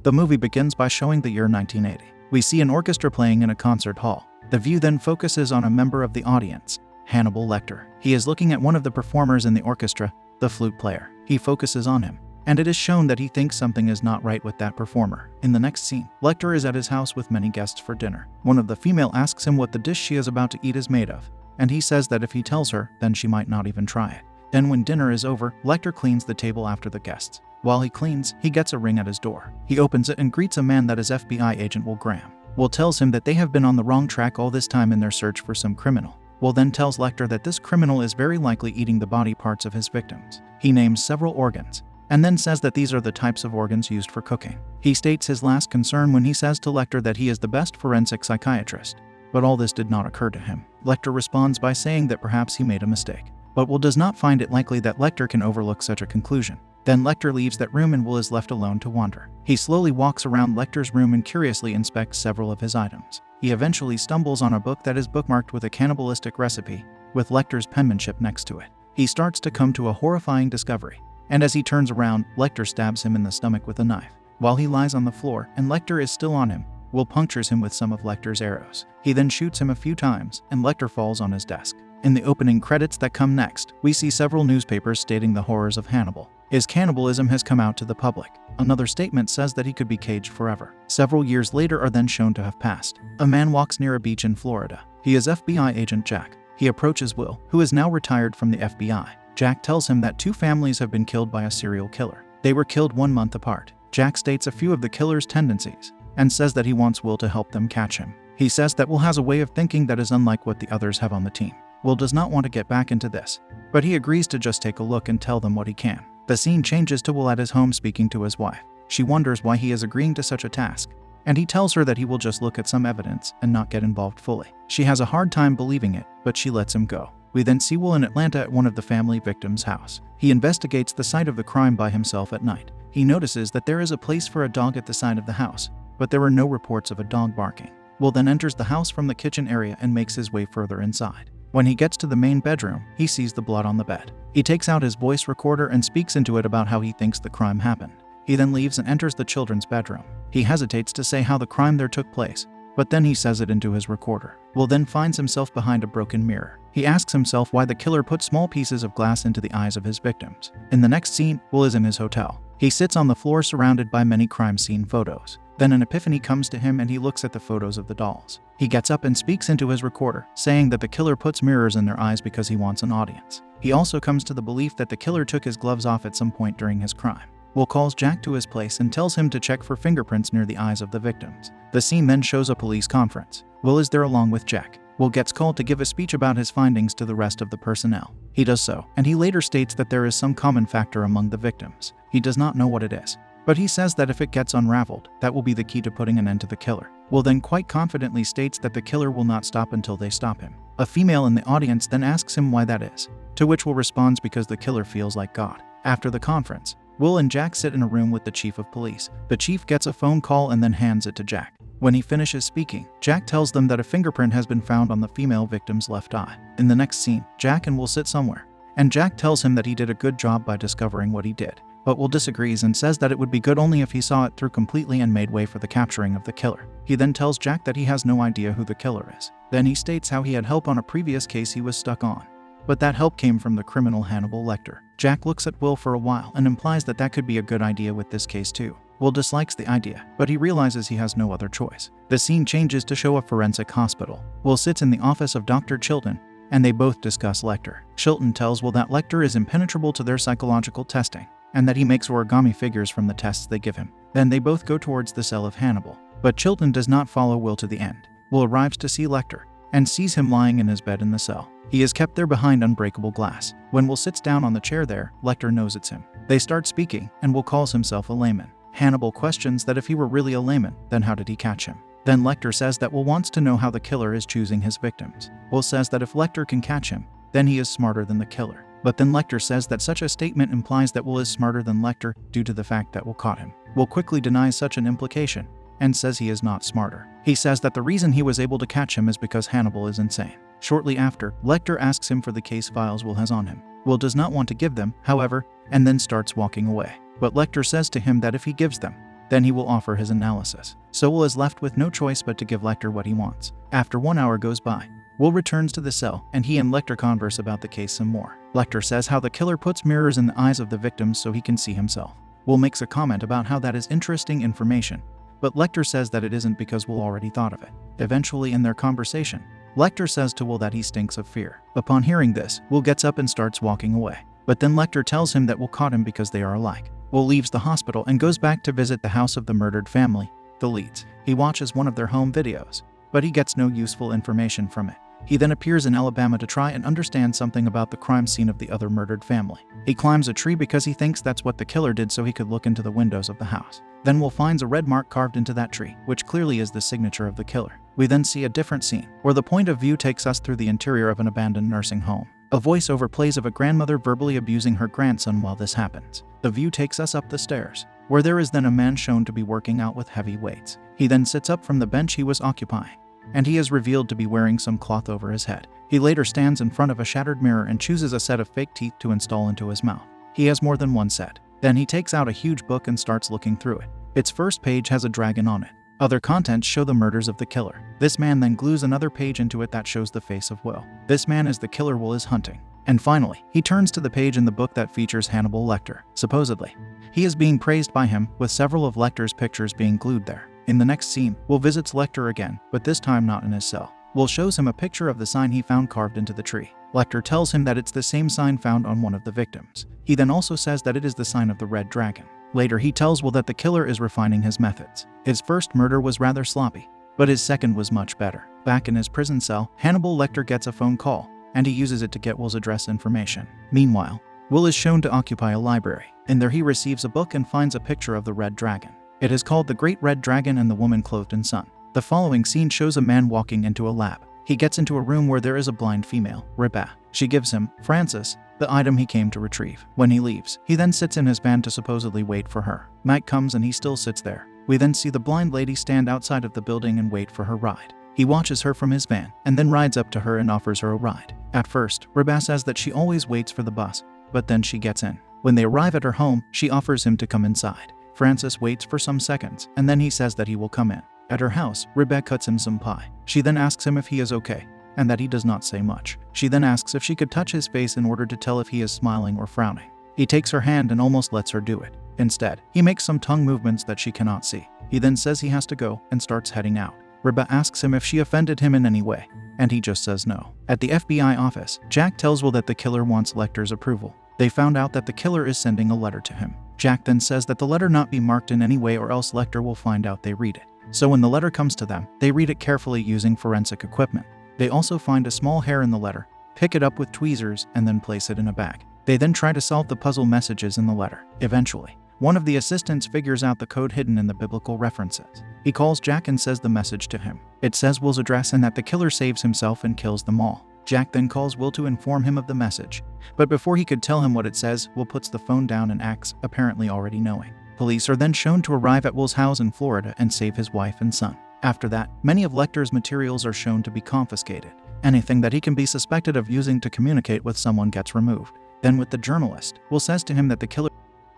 The movie begins by showing the year 1980. We see an orchestra playing in a concert hall. The view then focuses on a member of the audience, Hannibal Lecter. He is looking at one of the performers in the orchestra, the flute player. He focuses on him, and it is shown that he thinks something is not right with that performer. In the next scene, Lecter is at his house with many guests for dinner. One of the female asks him what the dish she is about to eat is made of, and he says that if he tells her, then she might not even try it. Then when dinner is over, Lecter cleans the table after the guests. While he cleans, he gets a ring at his door. He opens it and greets a man that is FBI agent Will Graham. Will tells him that they have been on the wrong track all this time in their search for some criminal. Will then tells Lecter that this criminal is very likely eating the body parts of his victims. He names several organs, and then says that these are the types of organs used for cooking. He states his last concern when he says to Lecter that he is the best forensic psychiatrist, but all this did not occur to him. Lecter responds by saying that perhaps he made a mistake, but Will does not find it likely that Lecter can overlook such a conclusion. Then Lecter leaves that room and Will is left alone to wander. He slowly walks around Lecter's room and curiously inspects several of his items. He eventually stumbles on a book that is bookmarked with a cannibalistic recipe, with Lecter's penmanship next to it. He starts to come to a horrifying discovery, and as he turns around, Lecter stabs him in the stomach with a knife. While he lies on the floor and Lecter is still on him, Will punctures him with some of Lecter's arrows. He then shoots him a few times, and Lecter falls on his desk. In the opening credits that come next, we see several newspapers stating the horrors of Hannibal. His cannibalism has come out to the public. Another statement says that he could be caged forever. Several years later are then shown to have passed. A man walks near a beach in Florida. He is FBI agent Jack. He approaches Will, who is now retired from the FBI. Jack tells him that 2 families have been killed by a serial killer. They were killed 1 month apart. Jack states a few of the killer's tendencies, and says that he wants Will to help them catch him. He says that Will has a way of thinking that is unlike what the others have on the team. Will does not want to get back into this, but he agrees to just take a look and tell them what he can. The scene changes to Will at his home speaking to his wife. She wonders why he is agreeing to such a task, and he tells her that he will just look at some evidence and not get involved fully. She has a hard time believing it, but she lets him go. We then see Will in Atlanta at one of the family victims' house. He investigates the site of the crime by himself at night. He notices that there is a place for a dog at the side of the house, but there are no reports of a dog barking. Will then enters the house from the kitchen area and makes his way further inside. When he gets to the main bedroom, he sees the blood on the bed. He takes out his voice recorder and speaks into it about how he thinks the crime happened. He then leaves and enters the children's bedroom. He hesitates to say how the crime there took place, but then he says it into his recorder. Will then finds himself behind a broken mirror. He asks himself why the killer put small pieces of glass into the eyes of his victims. In the next scene, Will is in his hotel. He sits on the floor surrounded by many crime scene photos. Then an epiphany comes to him and he looks at the photos of the dolls. He gets up and speaks into his recorder, saying that the killer puts mirrors in their eyes because he wants an audience. He also comes to the belief that the killer took his gloves off at some point during his crime. Will calls Jack to his place and tells him to check for fingerprints near the eyes of the victims. The scene then shows a police conference. Will is there along with Jack. Will gets called to give a speech about his findings to the rest of the personnel. He does so, and he later states that there is some common factor among the victims. He does not know what it is, but he says that if it gets unraveled, that will be the key to putting an end to the killer. Will then quite confidently states that the killer will not stop until they stop him. A female in the audience then asks him why that is, to which Will responds because the killer feels like God. After the conference, Will and Jack sit in a room with the chief of police. The chief gets a phone call and then hands it to Jack. When he finishes speaking, Jack tells them that a fingerprint has been found on the female victim's left eye. In the next scene, Jack and Will sit somewhere, and Jack tells him that he did a good job by discovering what he did. But Will disagrees and says that it would be good only if he saw it through completely and made way for the capturing of the killer. He then tells Jack that he has no idea who the killer is. Then he states how he had help on a previous case he was stuck on, but that help came from the criminal Hannibal Lecter. Jack looks at Will for a while and implies that that could be a good idea with this case too. Will dislikes the idea, but he realizes he has no other choice. The scene changes to show a forensic hospital. Will sits in the office of Dr. Chilton, and they both discuss Lecter. Chilton tells Will that Lecter is impenetrable to their psychological testing, and that he makes origami figures from the tests they give him. Then they both go towards the cell of Hannibal, but Chilton does not follow Will to the end. Will arrives to see Lecter, and sees him lying in his bed in the cell. He is kept there behind unbreakable glass. When Will sits down on the chair there, Lecter knows it's him. They start speaking, and Will calls himself a layman. Hannibal questions that if he were really a layman, then how did he catch him? Then Lecter says that Will wants to know how the killer is choosing his victims. Will says that if Lecter can catch him, then he is smarter than the killer. But then Lecter says that such a statement implies that Will is smarter than Lecter due to the fact that Will caught him. Will quickly denies such an implication and says he is not smarter. He says that the reason he was able to catch him is because Hannibal is insane. Shortly after, Lecter asks him for the case files Will has on him. Will does not want to give them, however, and then starts walking away. But Lecter says to him that if he gives them, Then he will offer his analysis. So Will is left with no choice but to give Lecter what he wants. After 1 hour goes by, Will returns to the cell, and he and Lecter converse about the case some more. Lecter says how the killer puts mirrors in the eyes of the victims so he can see himself. Will makes a comment about how that is interesting information, but Lecter says that it isn't because Will already thought of it. Eventually in their conversation, Lecter says to Will that he stinks of fear. Upon hearing this, Will gets up and starts walking away. But then Lecter tells him that Will caught him because they are alike. Will leaves the hospital and goes back to visit the house of the murdered family, the Leeds. He watches one of their home videos, but he gets no useful information from it. He then appears in Alabama to try and understand something about the crime scene of the other murdered family. He climbs a tree because he thinks that's what the killer did so he could look into the windows of the house. Then Will finds a red mark carved into that tree, which clearly is the signature of the killer. We then see a different scene, where the point of view takes us through the interior of an abandoned nursing home. A voiceover plays of a grandmother verbally abusing her grandson while this happens. The view takes us up the stairs, where there is then a man shown to be working out with heavy weights. He then sits up from the bench he was occupying, and he is revealed to be wearing some cloth over his head. He later stands in front of a shattered mirror and chooses a set of fake teeth to install into his mouth. He has more than one set. Then he takes out a huge book and starts looking through it. Its first page has a dragon on it. Other contents show the murders of the killer. This man then glues another page into it that shows the face of Will. This man is the killer Will is hunting. And finally, he turns to the page in the book that features Hannibal Lecter. Supposedly, he is being praised by him, with several of Lecter's pictures being glued there. In the next scene, Will visits Lecter again, but this time not in his cell. Will shows him a picture of the sign he found carved into the tree. Lecter tells him that it's the same sign found on one of the victims. He then also says that it is the sign of the red dragon. Later he tells Will that the killer is refining his methods. His first murder was rather sloppy, but his second was much better. Back in his prison cell, Hannibal Lecter gets a phone call, and he uses it to get Will's address information. Meanwhile, Will is shown to occupy a library. In there he receives a book and finds a picture of the red dragon. It is called The Great Red Dragon and the Woman Clothed in Sun. The following scene shows a man walking into a lab. He gets into a room where there is a blind female, Rebecca. She gives him, Francis, the item he came to retrieve. When he leaves, he then sits in his van to supposedly wait for her. Night comes and he still sits there. We then see the blind lady stand outside of the building and wait for her ride. He watches her from his van, and then rides up to her and offers her a ride. At first, Rebecca says that she always waits for the bus, but then she gets in. When they arrive at her home, she offers him to come inside. Francis waits for some seconds, and then he says that he will come in. At her house, Rebecca cuts him some pie. She then asks him if he is okay, and that he does not say much. She then asks if she could touch his face in order to tell if he is smiling or frowning. He takes her hand and almost lets her do it. Instead, he makes some tongue movements that she cannot see. He then says he has to go and starts heading out. Rebecca asks him if she offended him in any way, and he just says no. At the FBI office, Jack tells Will that the killer wants Lecter's approval. They found out that the killer is sending a letter to him. Jack then says that the letter not be marked in any way or else Lecter will find out they read it. So when the letter comes to them, they read it carefully using forensic equipment. They also find a small hair in the letter, pick it up with tweezers, and then place it in a bag. They then try to solve the puzzle messages in the letter. Eventually, one of the assistants figures out the code hidden in the biblical references. He calls Jack and says the message to him. It says Will's address and that the killer saves himself and kills them all. Jack then calls Will to inform him of the message, but before he could tell him what it says, Will puts the phone down and acts, apparently already knowing. Police are then shown to arrive at Will's house in Florida and save his wife and son. After that, many of Lecter's materials are shown to be confiscated. Anything that he can be suspected of using to communicate with someone gets removed. Then with the journalist, Will says to him that the killer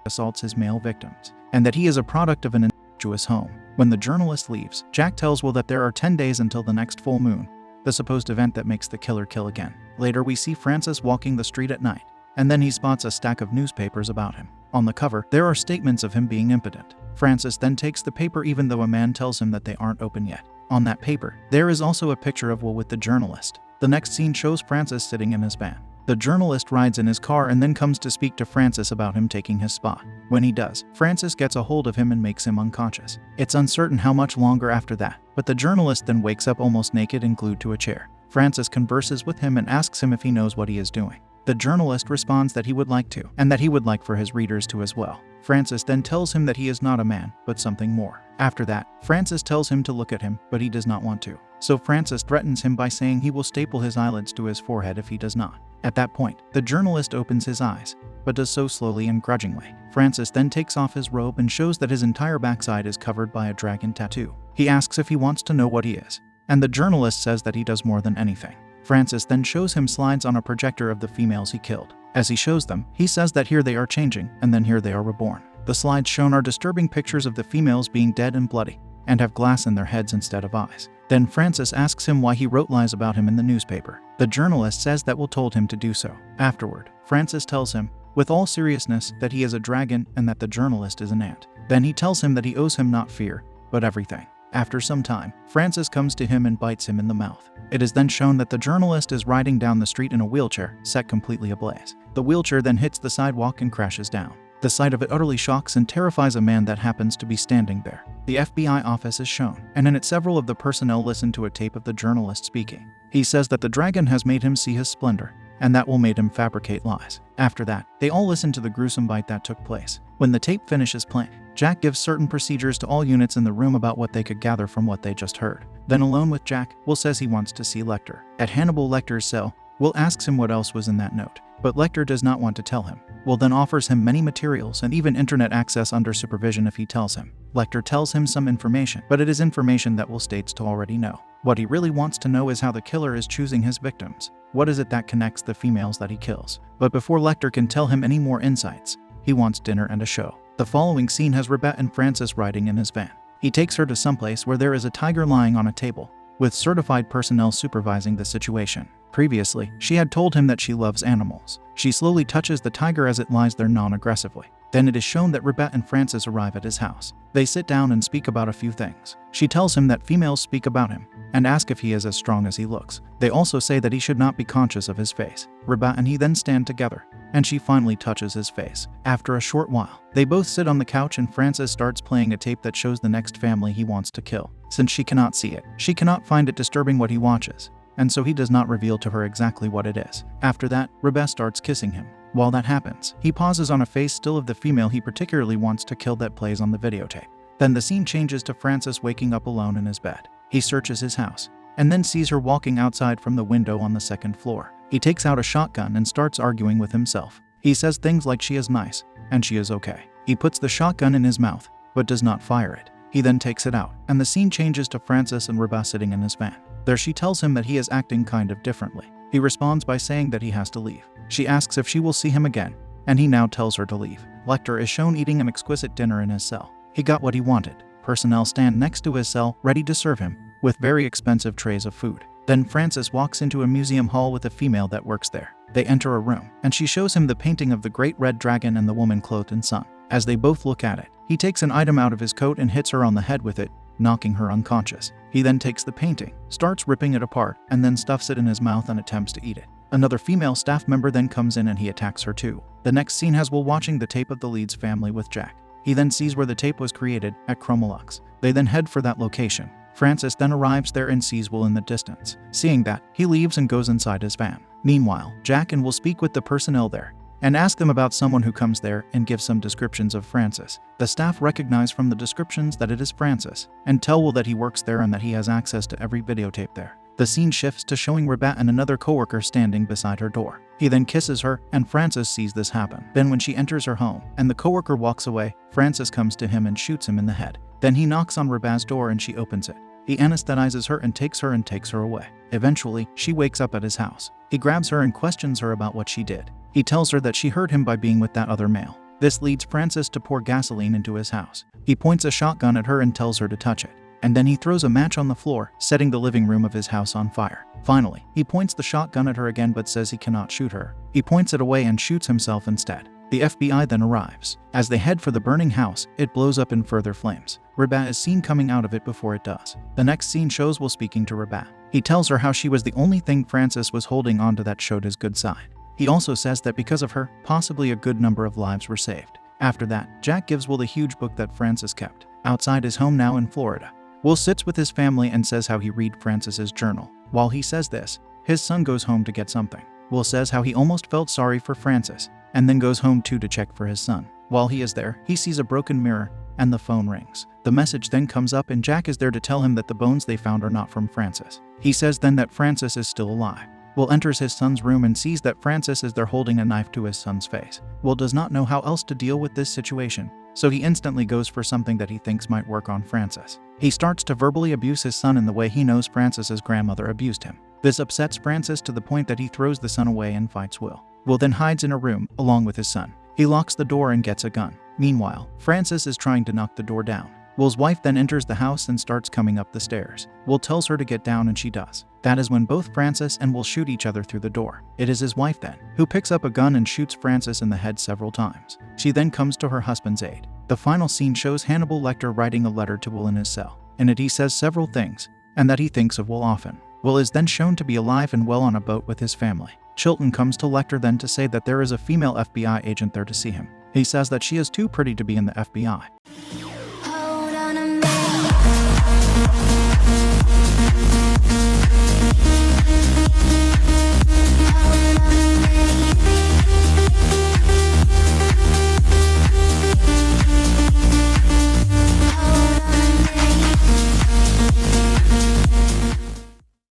assaults his male victims, and that he is a product of an incestuous home. When the journalist leaves, Jack tells Will that there are 10 days until the next full moon, the supposed event that makes the killer kill again. Later we see Francis walking the street at night, and then he spots a stack of newspapers about him. On the cover, there are statements of him being impotent. Francis then takes the paper even though a man tells him that they aren't open yet. On that paper, there is also a picture of Will with the journalist. The next scene shows Francis sitting in his van. The journalist rides in his car and then comes to speak to Francis about him taking his spot. When he does, Francis gets a hold of him and makes him unconscious. It's uncertain how much longer after that, but the journalist then wakes up almost naked and glued to a chair. Francis converses with him and asks him if he knows what he is doing. The journalist responds that he would like to, and that he would like for his readers to as well. Francis then tells him that he is not a man, but something more. After that, Francis tells him to look at him, but he does not want to. So Francis threatens him by saying he will staple his eyelids to his forehead if he does not. At that point, the journalist opens his eyes, but does so slowly and grudgingly. Francis then takes off his robe and shows that his entire backside is covered by a dragon tattoo. He asks if he wants to know what he is, and the journalist says that he does more than anything. Francis then shows him slides on a projector of the females he killed. As he shows them, he says that here they are changing, and then here they are reborn. The slides shown are disturbing pictures of the females being dead and bloody, and have glass in their heads instead of eyes. Then Francis asks him why he wrote lies about him in the newspaper. The journalist says that Will told him to do so. Afterward, Francis tells him, with all seriousness, that he is a dragon and that the journalist is an ant. Then he tells him that he owes him not fear, but everything. After some time, Francis comes to him and bites him in the mouth. It is then shown that the journalist is riding down the street in a wheelchair, set completely ablaze. The wheelchair then hits the sidewalk and crashes down. The sight of it utterly shocks and terrifies a man that happens to be standing there. The FBI office is shown, and in it several of the personnel listen to a tape of the journalist speaking. He says that the dragon has made him see his splendor, and that will make him fabricate lies. After that, they all listen to the gruesome bite that took place. When the tape finishes playing, Jack gives certain procedures to all units in the room about what they could gather from what they just heard. Then alone with Jack, Will says he wants to see Lecter. At Hannibal Lecter's cell, Will asks him what else was in that note, but Lecter does not want to tell him. Will then offers him many materials and even internet access under supervision if he tells him. Lecter tells him some information, but it is information that Will states to already know. What he really wants to know is how the killer is choosing his victims. What is it that connects the females that he kills? But before Lecter can tell him any more insights, he wants dinner and a show. The following scene has Rebecca and Francis riding in his van. He takes her to someplace where there is a tiger lying on a table, with certified personnel supervising the situation. Previously, she had told him that she loves animals. She slowly touches the tiger as it lies there non-aggressively. Then it is shown that Rebecca and Francis arrive at his house. They sit down and speak about a few things. She tells him that females speak about him, and ask if he is as strong as he looks. They also say that he should not be conscious of his face. Rebecca and he then stand together, and she finally touches his face. After a short while, they both sit on the couch and Francis starts playing a tape that shows the next family he wants to kill. Since she cannot see it, she cannot find it disturbing what he watches, and so he does not reveal to her exactly what it is. After that, Rebecca starts kissing him. While that happens, he pauses on a face still of the female he particularly wants to kill that plays on the videotape. Then the scene changes to Francis waking up alone in his bed. He searches his house, and then sees her walking outside from the window on the second floor. He takes out a shotgun and starts arguing with himself. He says things like she is nice, and she is okay. He puts the shotgun in his mouth, but does not fire it. He then takes it out, and the scene changes to Francis and Rebecca sitting in his van. There she tells him that he is acting kind of differently. He responds by saying that he has to leave. She asks if she will see him again, and he now tells her to leave. Lecter is shown eating an exquisite dinner in his cell. He got what he wanted. Personnel stand next to his cell, ready to serve him, with very expensive trays of food. Then Francis walks into a museum hall with a female that works there. They enter a room, and she shows him the painting of the great red dragon and the woman clothed in sun. As they both look at it, he takes an item out of his coat and hits her on the head with it, knocking her unconscious. He then takes the painting, starts ripping it apart, and then stuffs it in his mouth and attempts to eat it. Another female staff member then comes in and he attacks her too. The next scene has Will watching the tape of the lead's family with Jack. He then sees where the tape was created, at Chromolux. They then head for that location. Francis then arrives there and sees Will in the distance. Seeing that, he leaves and goes inside his van. Meanwhile, Jack and Will speak with the personnel there, and ask them about someone who comes there and give some descriptions of Francis. The staff recognize from the descriptions that it is Francis, and tell Will that he works there and that he has access to every videotape there. The scene shifts to showing Rebecca and another coworker standing beside her door. He then kisses her, and Francis sees this happen. Then when she enters her home, and the coworker walks away, Francis comes to him and shoots him in the head. Then he knocks on Rebecca's door and she opens it. He anesthetizes her and takes her away. Eventually, she wakes up at his house. He grabs her and questions her about what she did. He tells her that she hurt him by being with that other male. This leads Francis to pour gasoline into his house. He points a shotgun at her and tells her to touch it. And then he throws a match on the floor, setting the living room of his house on fire. Finally, he points the shotgun at her again but says he cannot shoot her. He points it away and shoots himself instead. The FBI then arrives. As they head for the burning house, it blows up in further flames. Rebecca is seen coming out of it before it does. The next scene shows Will speaking to Rebecca. He tells her how she was the only thing Francis was holding onto that showed his good side. He also says that because of her, possibly a good number of lives were saved. After that, Jack gives Will the huge book that Francis kept. Outside his home now in Florida, Will sits with his family and says how he read Francis's journal. While he says this, his son goes home to get something. Will says how he almost felt sorry for Francis, and then goes home too to check for his son. While he is there, he sees a broken mirror, and the phone rings. The message then comes up and Jack is there to tell him that the bones they found are not from Francis. He says then that Francis is still alive. Will enters his son's room and sees that Francis is there holding a knife to his son's face. Will does not know how else to deal with this situation, so he instantly goes for something that he thinks might work on Francis. He starts to verbally abuse his son in the way he knows Francis's grandmother abused him. This upsets Francis to the point that he throws the son away and fights Will. Will then hides in a room, along with his son. He locks the door and gets a gun. Meanwhile, Francis is trying to knock the door down. Will's wife then enters the house and starts coming up the stairs. Will tells her to get down and she does. That is when both Francis and Will shoot each other through the door. It is his wife then, who picks up a gun and shoots Francis in the head several times. She then comes to her husband's aid. The final scene shows Hannibal Lecter writing a letter to Will in his cell. In it he says several things, and that he thinks of Will often. Will is then shown to be alive and well on a boat with his family. Chilton comes to Lecter then to say that there is a female FBI agent there to see him. He says that she is too pretty to be in the FBI.